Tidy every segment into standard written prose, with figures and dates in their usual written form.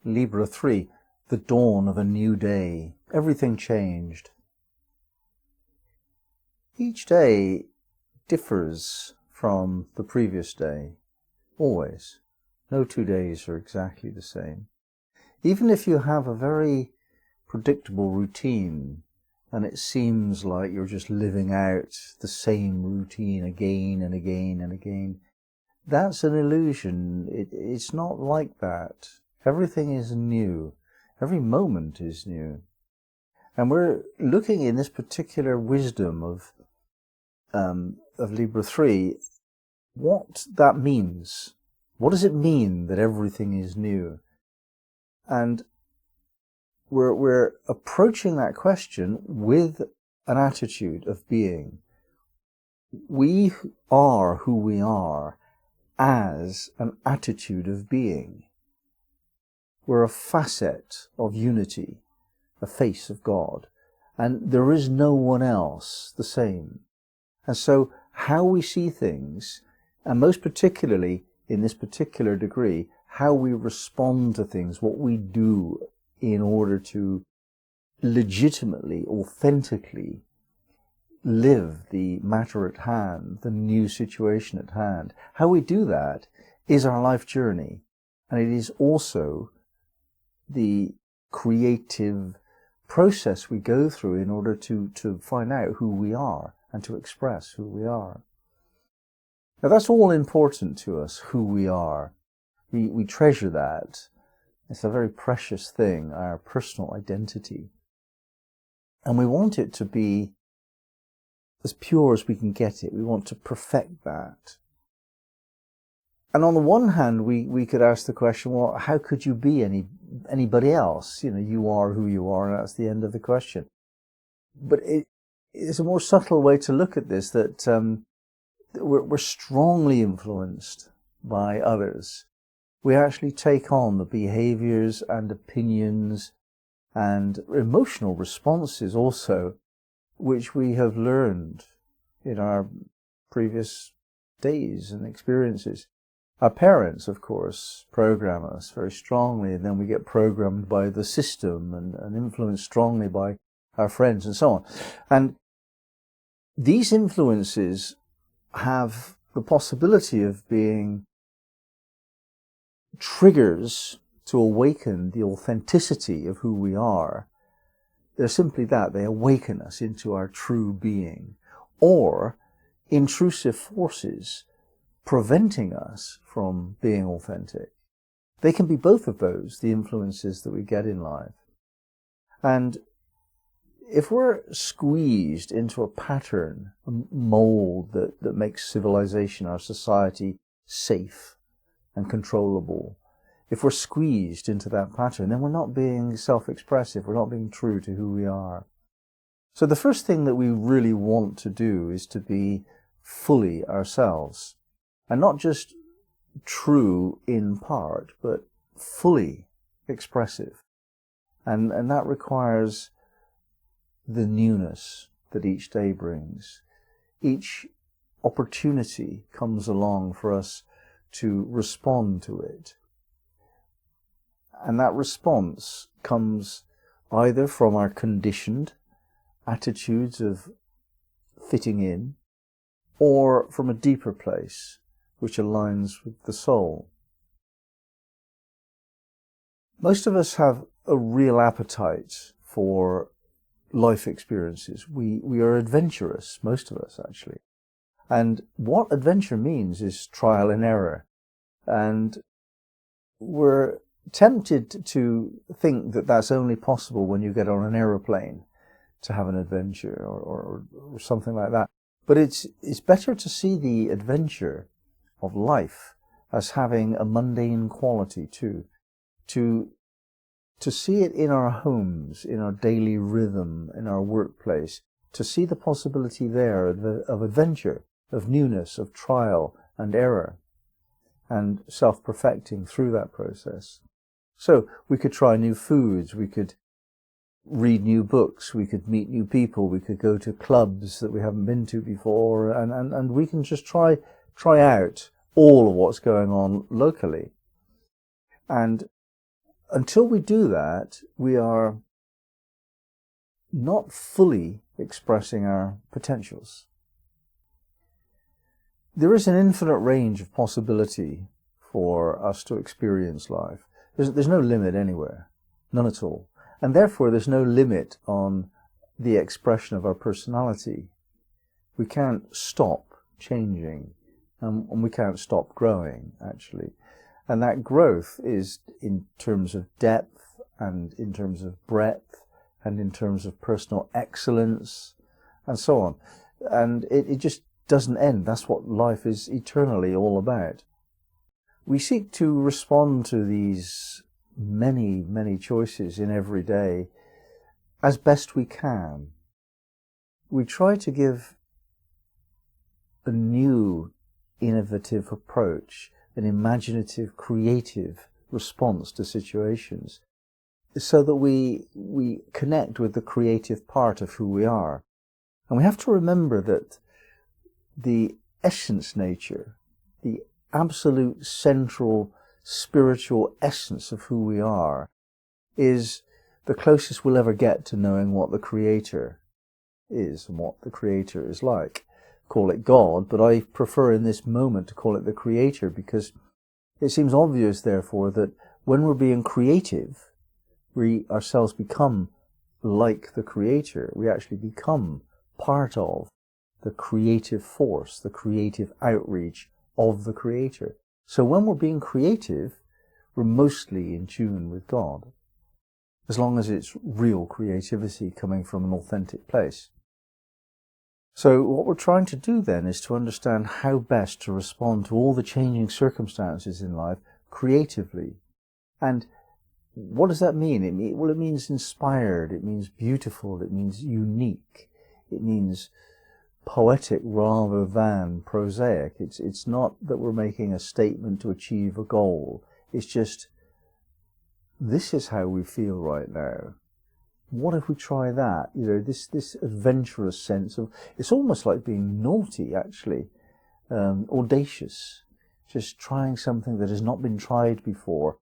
Libra 3, the dawn of a new day. Everything changed. Each day differs from the previous day, always. No 2 days are exactly the same. Even if you have a very predictable routine, and it seems like you're just living out the same routine again and again and again, that's an illusion. It's not like that. Everything is new. Every moment is new. And we're looking in this particular wisdom of Libra 3, what that means. What does it mean that everything is new? And we're approaching that question with an attitude of being. We are who we are as an attitude of being. We're a facet of unity, a face of God, and there is no one else the same. And so how we see things, and most particularly in this particular degree, how we respond to things, what we do in order to legitimately, authentically live the matter at hand, the new situation at hand. How we do that is our life journey, and it is also the creative process we go through in order to find out who we are and to express who we are. Now that's all important to us, who we are. We treasure that. It's a very precious thing, our personal identity. And we want it to be as pure as we can get it. We want to perfect that. And on the one hand, we could ask the question, well, how could you be anybody else? You are who you are, and that's the end of the question. But it's a more subtle way to look at this, that we're strongly influenced by others. We actually take on the behaviors and opinions and emotional responses also, which we have learned in our previous days and experiences. Our parents, of course, program us very strongly, and then we get programmed by the system and influenced strongly by our friends and so on. And these influences have the possibility of being triggers to awaken the authenticity of who we are. They're simply that, they awaken us into our true being, or intrusive forces preventing us from being authentic. They can be both of those, the influences that we get in life. And if we're squeezed into a pattern, a mold that makes civilization, our society, safe and controllable, if we're squeezed into that pattern, then we're not being self-expressive, we're not being true to who we are. So the first thing that we really want to do is to be fully ourselves, and not just true in part, but fully expressive. And that requires the newness that each day brings. Each opportunity comes along for us to respond to it. And that response comes either from our conditioned attitudes of fitting in, or from a deeper place which aligns with the soul. Most of us have a real appetite for life experiences. We are adventurous, most of us actually. And what adventure means is trial and error. And we're tempted to think that that's only possible when you get on an aeroplane to have an adventure or something like that. But it's better to see the adventure of life as having a mundane quality too. To see it in our homes, in our daily rhythm, in our workplace, to see the possibility there of adventure, of newness, of trial and error, and self-perfecting through that process. So we could try new foods, we could read new books, we could meet new people, we could go to clubs that we haven't been to before, and we can just try out all of what's going on locally. And until we do that, we are not fully expressing our potentials. There is an infinite range of possibility for us to experience life. There's no limit anywhere, none at all. And therefore there's no limit on the expression of our personality. We can't stop changing, and we can't stop growing, actually. And that growth is in terms of depth, and in terms of breadth, and in terms of personal excellence, and so on. And it just doesn't end. That's what life is eternally all about. We seek to respond to these many, many choices in every day as best we can. We try to give a new, innovative approach, an imaginative, creative response to situations, so that we connect with the creative part of who we are. And we have to remember that the essence nature, the absolute central spiritual essence of who we are, is the closest we'll ever get to knowing what the Creator is and what the Creator is like. Call it God, but I prefer in this moment to call it the Creator, because it seems obvious, therefore, that when we're being creative, we ourselves become like the Creator. We actually become part of the creative force, the creative outreach of the Creator. So when we're being creative, we're mostly in tune with God, as long as it's real creativity coming from an authentic place. So what we're trying to do then is to understand how best to respond to all the changing circumstances in life creatively. And what does that mean? Well, it means inspired, it means beautiful, it means unique, it means poetic rather than prosaic. It's not that we're making a statement to achieve a goal. It's just, this is how we feel right now. What if we try that? You know, this adventurous sense of, it's almost like being naughty, actually, audacious, just trying something that has not been tried before,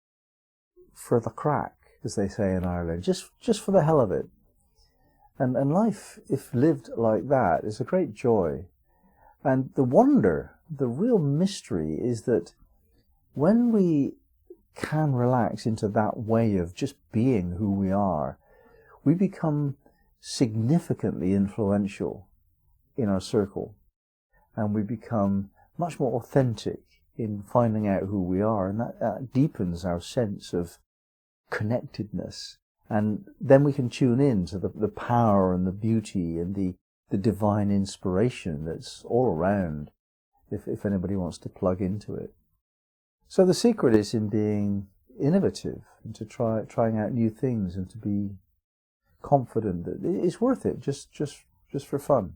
for the crack, as they say in Ireland, just for the hell of it. And life, if lived like that, is a great joy. And the wonder, the real mystery, is that when we can relax into that way of just being who we are, we become significantly influential in our circle. And we become much more authentic in finding out who we are. And that deepens our sense of connectedness. And then we can tune in to the power and the beauty and the divine inspiration that's all around, if anybody wants to plug into it. So the secret is in being innovative and to trying out new things and to be confident that it's worth it, just for fun.